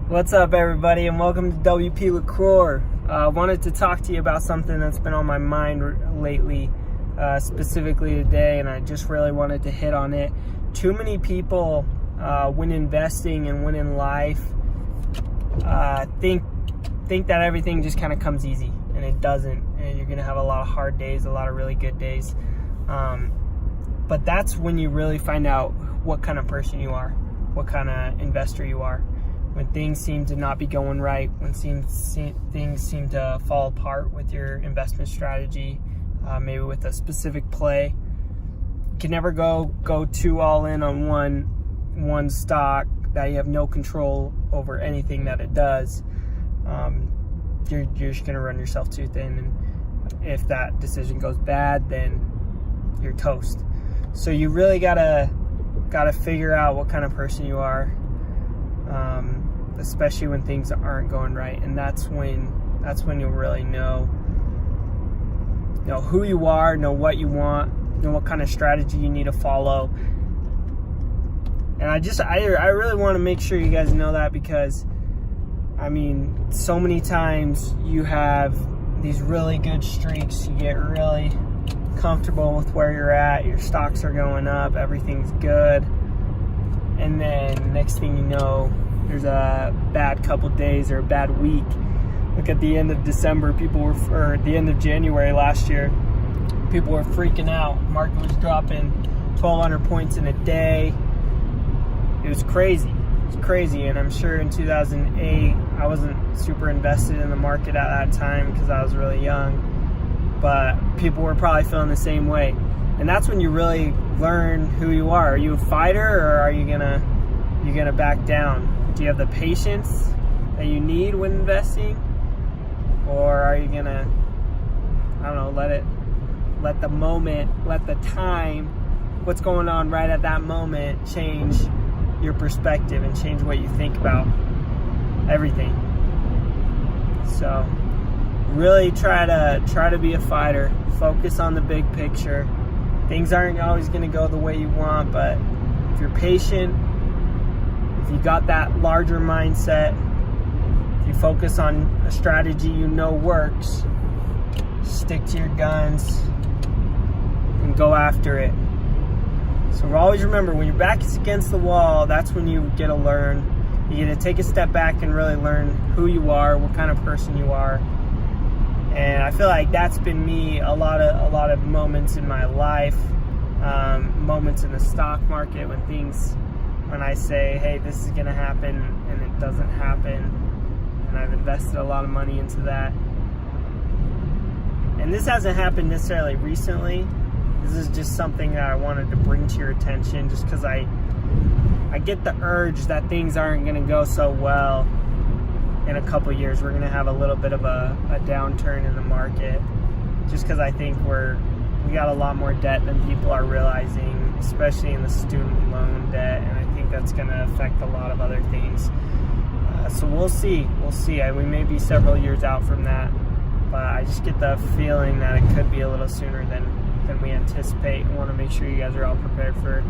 What's up, everybody, and welcome to WP LaCroix. Wanted to talk to you about something that's been on my mind lately, specifically today, and I just really wanted to hit on it. Too many people, when investing and when in life, think that everything just kind of comes easy, and it doesn't. And you're gonna have a lot of hard days, a lot of really good days. But that's when you really find out what kind of person you are, what kind of investor you are. When things seem to not be going right, when things seem to fall apart with your investment strategy, maybe with a specific play, you can never go too all in on one stock that you have no control over anything that it does. You're just gonna run yourself too thin, and if that decision goes bad, then you're toast. So you really gotta figure out what kind of person you are. Especially when things aren't going right, and that's when you'll really know who you are, know what you want, know what kind of strategy you need to follow. And I really want to make sure you guys know that, because so many times you have these really good streaks, you get really comfortable with where you're at, your stocks are going up, everything's good, and then next thing you know, there's a bad couple days or a bad week. Look at the end of December, or the end of January last year, people were freaking out. Market was dropping 1,200 points in a day. It was crazy. And I'm sure in 2008, I wasn't super invested in the market at that time because I was really young, but people were probably feeling the same way. And that's when you really learn who you are. Are you a fighter, or are you gonna back down? Do you have the patience that you need when investing, or are you gonna, let the moment, let the time, what's going on right at that moment, change your perspective and change what you think about everything? So really try to be a fighter. Focus on the big picture. Things aren't always going to go the way you want, but if you're patient, if you got that larger mindset, if you focus on a strategy you know works, stick to your guns and go after it. So always remember, when your back is against the wall, that's when you get to learn. You get to take a step back and really learn who you are, what kind of person you are. And I feel like that's been me a lot of moments in my life, moments in the stock market when I say, hey, this is gonna happen, and it doesn't happen, and I've invested a lot of money into that. And this hasn't happened necessarily recently. This is just something that I wanted to bring to your attention, just because I get the urge that things aren't gonna go so well in a couple years. We're gonna have a little bit of a downturn in the market, just because I think we got a lot more debt than people are realizing, especially in the student loan debt, and I think that's gonna affect a lot of other things. So we'll see. We may be several years out from that, but I just get the feeling that it could be a little sooner than we anticipate. I want to make sure you guys are all prepared for